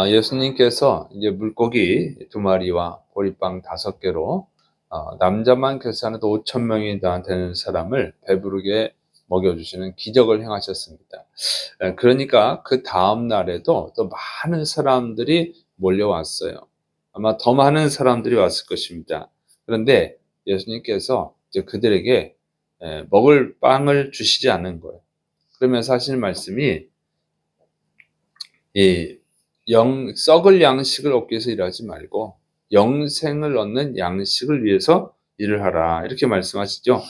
예수님께서 이제 물고기 2마리와 보리빵 5개로 남자만 계산해도 5천 명이 다 되는 사람을 배부르게 먹여주시는 기적을 행하셨습니다. 그러니까 그 다음 날에도 또 많은 사람들이 몰려왔어요. 아마 더 많은 사람들이 왔을 것입니다. 그런데 예수님께서 이제 그들에게 먹을 빵을 주시지 않은 거예요. 그러면서 하시는 말씀이, 이 썩을 양식을 얻기 위해서 일하지 말고 영생을 얻는 양식을 위해서 일을 하라, 이렇게 말씀하시죠.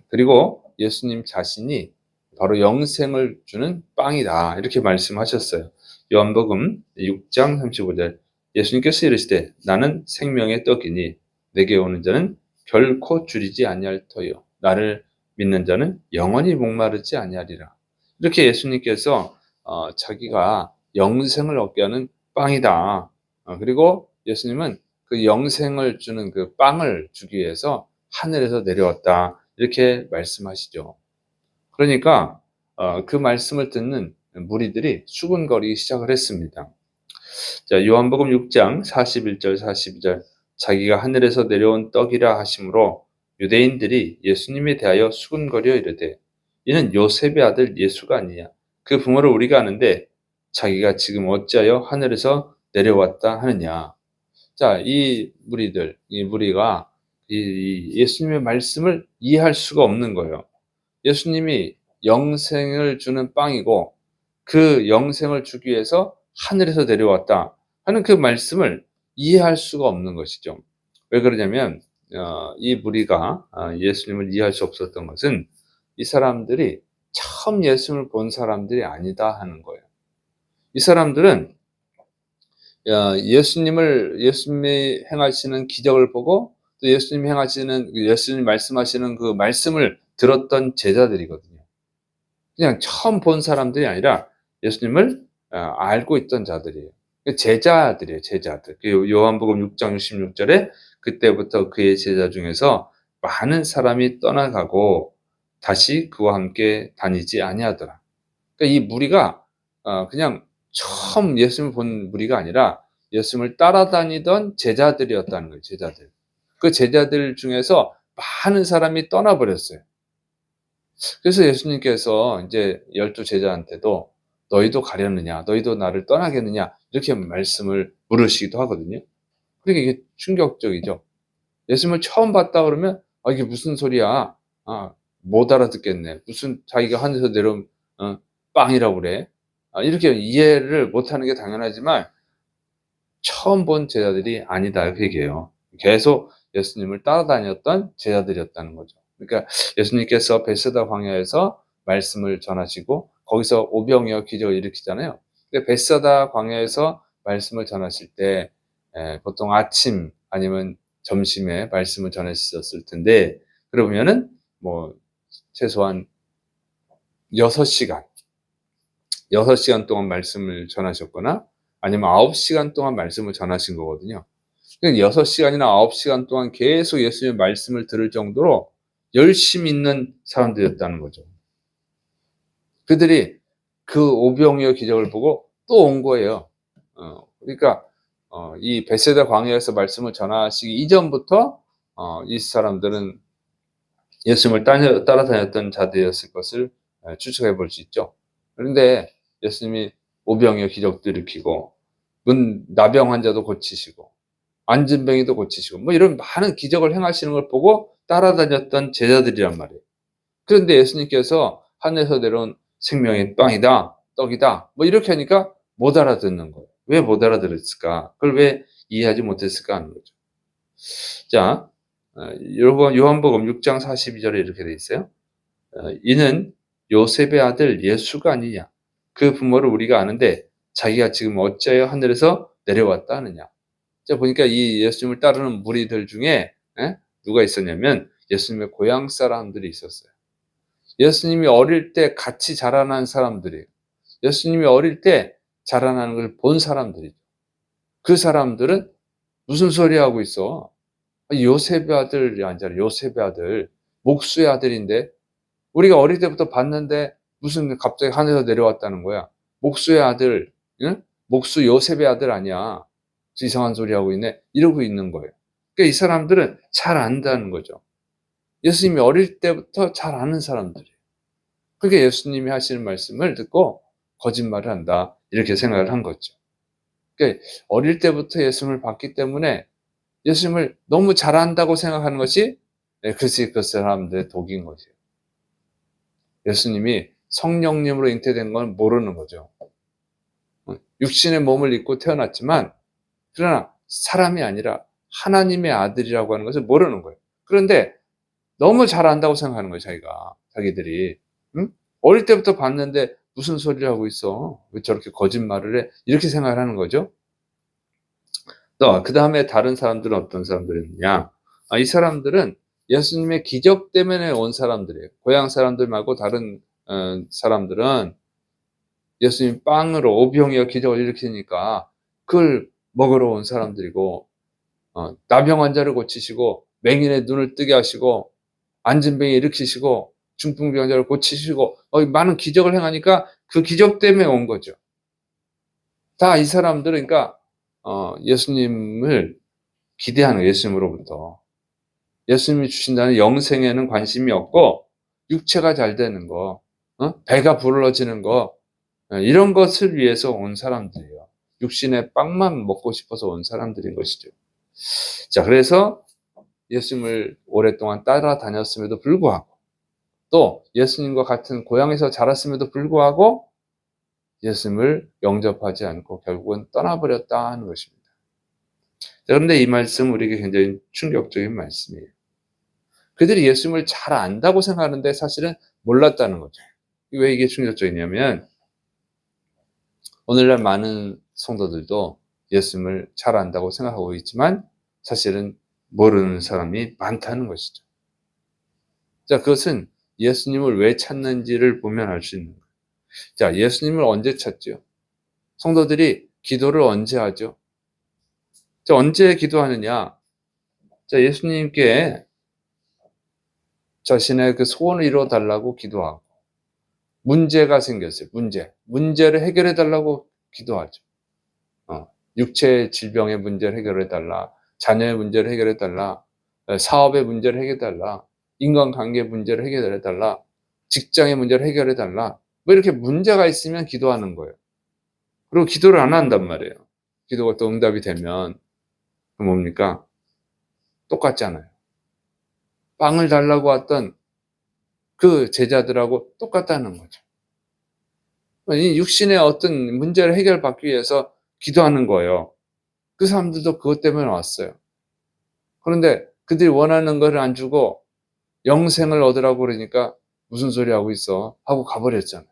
그리고 예수님 자신이 바로 영생을 주는 빵이다, 이렇게 말씀하셨어요. 요한복음 6장 35절, 예수님께서 이르시되 나는 생명의 떡이니 내게 오는 자는 결코 줄이지 아니할 터요 나를 믿는 자는 영원히 목마르지 아니하리라. 이렇게 예수님께서 자기가 영생을 얻게 하는 빵이다. 그리고 예수님은 그 영생을 주는 그 빵을 주기 위해서 하늘에서 내려왔다, 이렇게 말씀하시죠. 그러니까 그 말씀을 듣는 무리들이 수군거리기 시작을 했습니다. 자, 요한복음 6장 41절 42절, 자기가 하늘에서 내려온 떡이라 하심으로 유대인들이 예수님에 대하여 수군거려 이르되 이는 요셉의 아들 예수가 아니냐, 그 부모를 우리가 아는데 자기가 지금 어찌하여 하늘에서 내려왔다 하느냐. 자, 이 무리가 이 예수님의 말씀을 이해할 수가 없는 거예요. 예수님이 영생을 주는 빵이고 그 영생을 주기 위해서 하늘에서 내려왔다 하는 그 말씀을 이해할 수가 없는 것이죠. 왜 그러냐면 이 무리가 예수님을 이해할 수 없었던 것은 이 사람들이 처음 예수님을 본 사람들이 아니다 하는 거예요. 이 사람들은 예수님이 행하시는 기적을 보고 또 예수님 말씀하시는 그 말씀을 들었던 제자들이거든요. 그냥 처음 본 사람들이 아니라 예수님을 알고 있던 자들이에요. 제자들이에요, 제자들. 요한복음 6장 66절에 그때부터 그의 제자 중에서 많은 사람이 떠나가고 다시 그와 함께 다니지 아니하더라. 그러니까 이 무리가 그냥 처음 예수님을 본 무리가 아니라 예수님을 따라다니던 제자들이었다는 거예요, 제자들. 그 제자들 중에서 많은 사람이 떠나버렸어요. 그래서 예수님께서 이제 12제자한테도 너희도 가려느냐, 너희도 나를 떠나겠느냐, 이렇게 말씀을 물으시기도 하거든요. 그러니까 이게 충격적이죠. 예수님을 처음 봤다 그러면 이게 무슨 소리야, 못 알아듣겠네, 무슨 자기가 하늘에서 내려온 빵이라고 그래, 이렇게 이해를 못하는 게 당연하지만 처음 본 제자들이 아니다, 이렇게 얘기해요. 계속 예수님을 따라다녔던 제자들이었다는 거죠. 그러니까 예수님께서 벳세다 광야에서 말씀을 전하시고 거기서 오병이어 기적을 일으키잖아요. 근데 벳세다 광야에서 말씀을 전하실 때 보통 아침 아니면 점심에 말씀을 전하셨을 텐데, 그러면은 뭐 최소한 6시간 6시간 동안 말씀을 전하셨거나 아니면 9시간 동안 말씀을 전하신 거거든요. 6시간이나 9시간 동안 계속 예수님의 말씀을 들을 정도로 열심히 있는 사람들이었다는 거죠. 그들이 그 오병이어 기적을 보고 또 온 거예요. 그러니까 이 벳세다 광야에서 말씀을 전하시기 이전부터 이 사람들은 예수님을 따라다녔던 자들이었을 것을 추측해 볼 수 있죠. 그런데 예수님이 오병이어 기적도 일으키고 나병 환자도 고치시고 안진뱅이도 고치시고 뭐 이런 많은 기적을 행하시는 걸 보고 따라다녔던 제자들이란 말이에요. 그런데 예수님께서 하늘에서 내려온 생명의 빵이다, 떡이다, 뭐 이렇게 하니까 못 알아듣는 거예요. 왜 못 알아들었을까? 그걸 왜 이해하지 못했을까 하는 거죠. 자, 요한복음 6장 42절에 이렇게 돼 있어요. 이는 요셉의 아들 예수가 아니냐, 그 부모를 우리가 아는데 자기가 지금 어찌하여 하늘에서 내려왔다 하느냐. 자, 보니까 이 예수님을 따르는 무리들 중에 누가 있었냐면 예수님의 고향 사람들이 있었어요. 예수님이 어릴 때 같이 자라난 사람들이에요. 예수님이 어릴 때 자라나는 걸 본 사람들이죠. 그 사람들은 무슨 소리 하고 있어? 요셉의 아들이 아니잖아. 요셉의 아들, 목수의 아들인데 우리가 어릴 때부터 봤는데 무슨 갑자기 하늘에서 내려왔다는 거야. 목수의 아들, 응? 목수 요셉의 아들 아니야. 이상한 소리 하고 있네. 이러고 있는 거예요. 그러니까 이 사람들은 잘 안다는 거죠. 예수님이 어릴 때부터 잘 아는 사람들이에요. 그게 예수님이 하시는 말씀을 듣고 거짓말을 한다. 이렇게 생각을 한 거죠. 그러니까 어릴 때부터 예수님을 봤기 때문에 예수님을 너무 잘 안다고 생각하는 것이 그것이 그 사람들의 독인 거죠. 예수님이 성령님으로 잉태된 건 모르는 거죠. 육신의 몸을 입고 태어났지만 그러나 사람이 아니라 하나님의 아들이라고 하는 것을 모르는 거예요. 그런데 너무 잘 안다고 생각하는 거예요, 자기들이. 응? 어릴 때부터 봤는데 무슨 소리를 하고 있어? 왜 저렇게 거짓말을 해? 이렇게 생각을 하는 거죠. 또 그 다음에 다른 사람들은 어떤 사람들이냐? 이 사람들은 예수님의 기적 때문에 온 사람들이에요. 고향 사람들 말고 다른 사람들은 예수님 빵으로 오병이어 기적을 일으키니까 그걸 먹으러 온 사람들이고, 나병 환자를 고치시고 맹인의 눈을 뜨게 하시고 안진병이 일으키시고 중풍병 환자를 고치시고 많은 기적을 행하니까 그 기적 때문에 온 거죠. 다 이 사람들은 그러니까 예수님을 기대하는 거예요. 예수님으로부터. 예수님이 주신다는 영생에는 관심이 없고 육체가 잘 되는 거, 배가 불러지는 거, 이런 것을 위해서 온 사람들이에요. 육신의 빵만 먹고 싶어서 온 사람들인 것이죠. 자, 그래서 예수님을 오랫동안 따라다녔음에도 불구하고 또 예수님과 같은 고향에서 자랐음에도 불구하고 예수님을 영접하지 않고 결국은 떠나버렸다 하는 것입니다. 그런데 이 말씀은 우리에게 굉장히 충격적인 말씀이에요. 그들이 예수님을 잘 안다고 생각하는데 사실은 몰랐다는 거죠. 왜 이게 충격적이냐면 오늘날 많은 성도들도 예수님을 잘 안다고 생각하고 있지만 사실은 모르는 사람이 많다는 것이죠. 자, 그것은 예수님을 왜 찾는지를 보면 알 수 있는 거예요. 자, 예수님을 언제 찾죠? 성도들이 기도를 언제 하죠? 자, 언제 기도하느냐? 자, 예수님께 자신의 그 소원을 이루어 달라고 기도하고 문제가 생겼어요. 문제를 해결해 달라고 기도하죠. 육체의 질병의 문제를 해결해 달라. 자녀의 문제를 해결해 달라. 사업의 문제를 해결해 달라. 인간관계 문제를 해결해 달라. 직장의 문제를 해결해 달라. 뭐 이렇게 문제가 있으면 기도하는 거예요. 그리고 기도를 안 한단 말이에요. 기도가 또 응답이 되면 뭡니까? 똑같잖아요. 빵을 달라고 왔던 그 제자들하고 똑같다는 거죠. 이 육신의 어떤 문제를 해결받기 위해서 기도하는 거예요. 그 사람들도 그것 때문에 왔어요. 그런데 그들이 원하는 것을 안 주고 영생을 얻으라고 그러니까 무슨 소리 하고 있어? 하고 가버렸잖아요.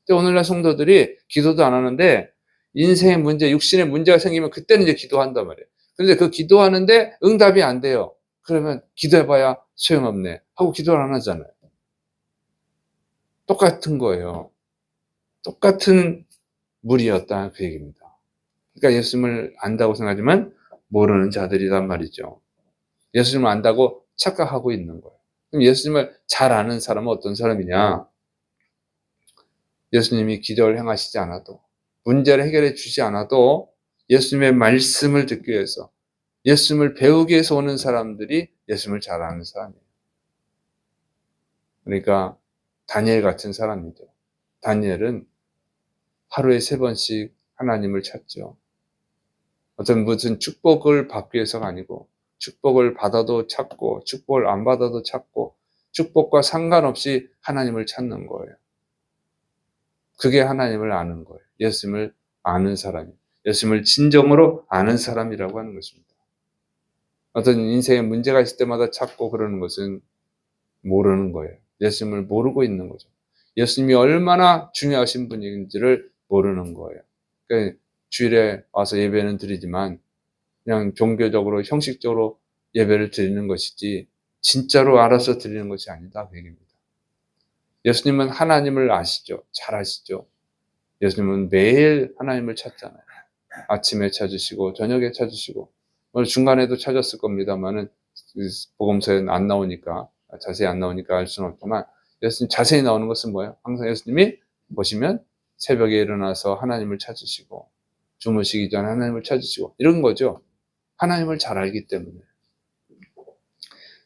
근데 오늘날 성도들이 기도도 안 하는데 인생의 문제, 육신의 문제가 생기면 그때는 이제 기도한단 말이에요. 그런데 그 기도하는데 응답이 안 돼요. 그러면 기도해봐야 소용없네 하고 기도를 안 하잖아요. 똑같은 거예요. 똑같은 무리였다 그 얘기입니다. 그러니까 예수님을 안다고 생각하지만 모르는 자들이란 말이죠. 예수님을 안다고 착각하고 있는 거예요. 그럼 예수님을 잘 아는 사람은 어떤 사람이냐? 예수님이 기적을 행하시지 않아도 문제를 해결해 주지 않아도 예수님의 말씀을 듣기 위해서 예수님을 배우기 위해서 오는 사람들이 예수님을 잘 아는 사람이에요. 그러니까 다니엘 같은 사람이죠. 다니엘은 하루에 3번씩 하나님을 찾죠. 무슨 축복을 받기 위해서가 아니고 축복을 받아도 찾고 축복을 안 받아도 찾고 축복과 상관없이 하나님을 찾는 거예요. 그게 하나님을 아는 거예요. 예수님을 아는 사람이, 예수님을 진정으로 아는 사람이라고 하는 것입니다. 어떤 인생에 문제가 있을 때마다 찾고 그러는 것은 모르는 거예요. 예수님을 모르고 있는 거죠. 예수님이 얼마나 중요하신 분인지를 모르는 거예요. 그러니까 주일에 와서 예배는 드리지만 그냥 종교적으로 형식적으로 예배를 드리는 것이지 진짜로 알아서 드리는 것이 아니다 그 얘기입니다. 예수님은 하나님을 아시죠. 잘 아시죠. 예수님은 매일 하나님을 찾잖아요. 아침에 찾으시고 저녁에 찾으시고 오늘 중간에도 찾았을 겁니다만은 복음서에는 안 나오니까 자세히 안 나오니까 알 수는 없지만 예수님 자세히 나오는 것은 뭐예요? 항상 예수님이 보시면 새벽에 일어나서 하나님을 찾으시고 주무시기 전에 하나님을 찾으시고 이런 거죠. 하나님을 잘 알기 때문에.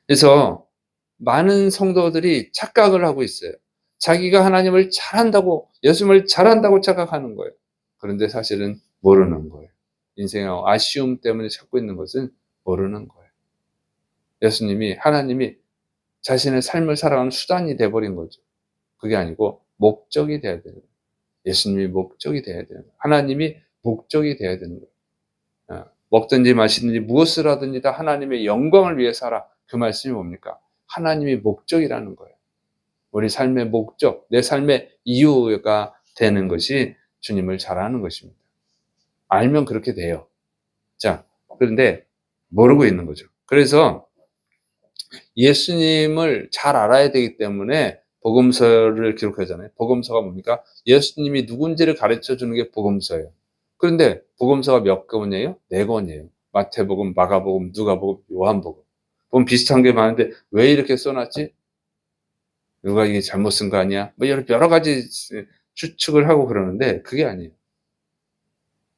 그래서 많은 성도들이 착각을 하고 있어요. 자기가 하나님을 잘한다고, 예수님을 잘한다고 착각하는 거예요. 그런데 사실은 모르는 거예요. 인생의 아쉬움 때문에 찾고 있는 것은 모르는 거예요. 예수님이, 하나님이 자신의 삶을 살아가는 수단이 돼버린 거죠. 그게 아니고 목적이 돼야 되는 거예요. 예수님이 목적이 돼야 되는 거예요. 하나님이 목적이 돼야 되는 거예요. 먹든지 마시든지 무엇을 하든지 다 하나님의 영광을 위해 살아. 그 말씀이 뭡니까? 하나님이 목적이라는 거예요. 우리 삶의 목적, 내 삶의 이유가 되는 것이 주님을 잘 아는 것입니다. 알면 그렇게 돼요. 자, 그런데 모르고 있는 거죠. 그래서 예수님을 잘 알아야 되기 때문에 복음서를 기록하잖아요. 복음서가 뭡니까? 예수님이 누군지를 가르쳐 주는 게 복음서예요. 그런데 복음서가 몇 권이에요? 4권이에요. 마태복음, 마가복음, 누가복음, 요한복음. 보면 비슷한 게 많은데 왜 이렇게 써놨지? 누가 이게 잘못 쓴 거 아니야? 뭐 여러 가지 추측을 하고 그러는데 그게 아니에요.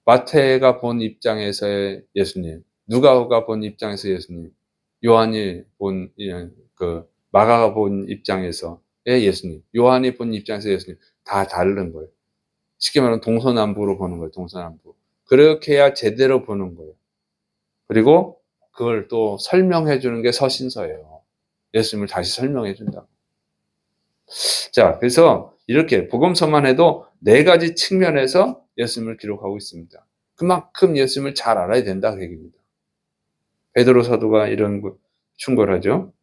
마태가 본 입장에서의 예수님, 누가가 본 입장에서 예수님, 요한이 본 마가가 본 입장에서의 예수님, 요한이 본 입장에서 예수님 다 다른 거예요. 쉽게 말하면 동서남북으로 보는 거예요. 동서남북. 그렇게 해야 제대로 보는 거예요. 그리고 그걸 또 설명해 주는 게 서신서예요. 예수님을 다시 설명해 준다. 자, 그래서 이렇게 복음서만 해도 4가지 측면에서 예수님을 기록하고 있습니다. 그만큼 예수님을 잘 알아야 된다 그 얘기입니다. 베드로 사도가 이런 충고를 하죠.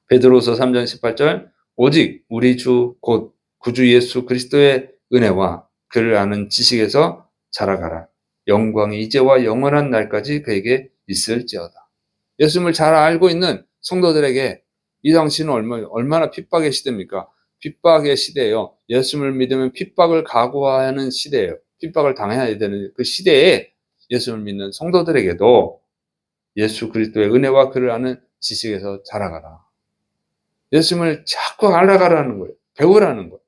베드로서 3장 18절 오직 우리 주 곧 구주 예수 그리스도의 은혜와 그를 아는 지식에서 자라가라. 영광이 이제와 영원한 날까지 그에게 있을지어다. 예수님을 잘 알고 있는 성도들에게 이 당시는 얼마나 핍박의 시대입니까? 핍박의 시대예요. 예수님을 믿으면 핍박을 각오하는 시대예요. 핍박을 당해야 되는 그 시대에 예수님을 믿는 성도들에게도 예수 그리스도의 은혜와 그를 아는 지식에서 자라가라. 예수님을 자꾸 알아가라는 거예요. 배우라는 거예요.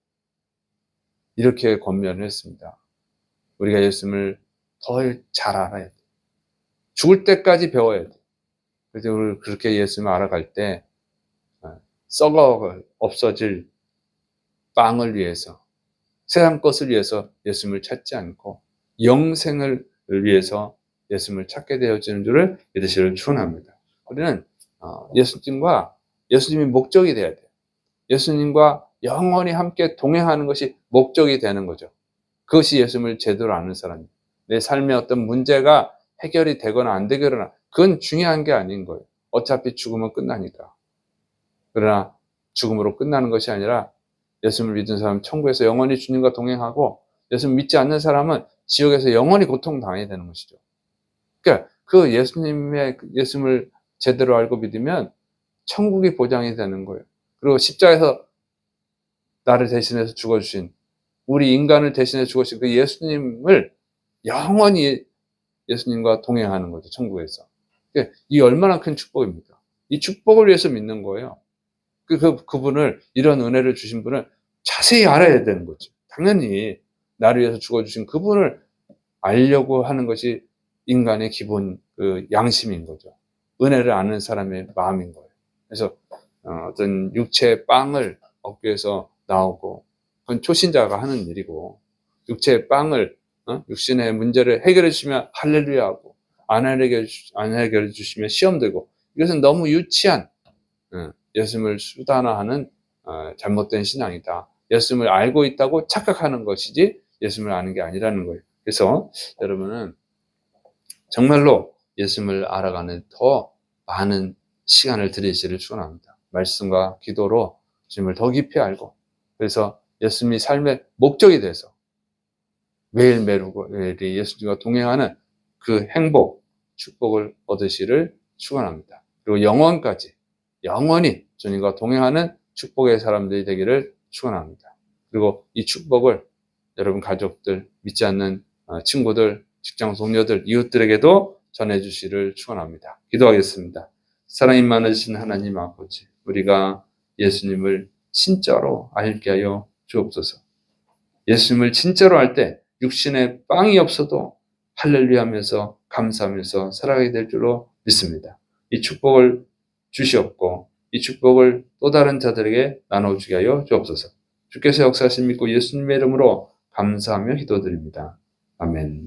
이렇게 권면을 했습니다. 우리가 예수님을 더 잘 알아야 돼. 죽을 때까지 배워야 돼. 그래서 우리 그렇게 예수님을 알아갈 때 썩어 없어질 빵을 위해서, 세상 것을 위해서 예수님을 찾지 않고 영생을 위해서 예수님을 찾게 되어지는 줄을 믿으시기를 축원합니다. 우리는 예수님이 목적이 돼야 돼요. 예수님과 영원히 함께 동행하는 것이 목적이 되는 거죠. 그것이 예수님을 제대로 아는 사람입니다. 내 삶의 어떤 문제가 해결이 되거나 안 되거나 그건 중요한 게 아닌 거예요. 어차피 죽으면 끝나니까. 그러나 죽음으로 끝나는 것이 아니라 예수님을 믿은 사람은 천국에서 영원히 주님과 동행하고 예수님 믿지 않는 사람은 지옥에서 영원히 고통당해야 되는 것이죠. 그러니까 그 예수님을 제대로 알고 믿으면 천국이 보장이 되는 거예요. 그리고 십자가에서 나를 대신해서 죽어주신 우리 인간을 대신해 죽으신 그 예수님을 영원히 예수님과 동행하는 거죠. 천국에서. 그러니까 이 얼마나 큰 축복입니까? 이 축복을 위해서 믿는 거예요. 그분을 이런 은혜를 주신 분을 자세히 알아야 되는 거죠. 당연히 나를 위해서 죽어주신 그분을 알려고 하는 것이 인간의 기본 양심인 거죠. 은혜를 아는 사람의 마음인 거예요. 그래서 어떤 육체의 빵을 얻기 위해서 나오고 그건 초신자가 하는 일이고 육체의 빵을 육신의 문제를 해결해 주시면 할렐루야하고 안 해결해 주시면 시험 들고 이것은 너무 유치한 예수님을 수단화하는 잘못된 신앙이다. 예수님을 알고 있다고 착각하는 것이지 예수님을 아는 게 아니라는 거예요. 그래서 여러분은 정말로 예수님을 알아가는 더 많은 시간을 들이시기를 축원합니다. 말씀과 기도로 주님을 더 깊이 알고 그래서 예수님이 삶의 목적이 돼서 매일매일 예수님과 동행하는 그 행복, 축복을 얻으시기를 축원합니다. 그리고 영원히 주님과 동행하는 축복의 사람들이 되기를 축원합니다. 그리고 이 축복을 여러분 가족들, 믿지 않는 친구들, 직장 동료들, 이웃들에게도 전해주시기를 축원합니다. 기도하겠습니다. 사랑이 많으신 하나님 아버지, 우리가 예수님을 진짜로 알게 하여 주옵소서. 예수님을 진짜로 알 때 육신에 빵이 없어도 할렐루야 하면서 감사하면서 살아가게 될 줄로 믿습니다. 이 축복을 주시옵고 이 축복을 또 다른 자들에게 나눠주게 하여 주옵소서. 주께서 역사하심 믿고 예수님의 이름으로 감사하며 기도드립니다. 아멘.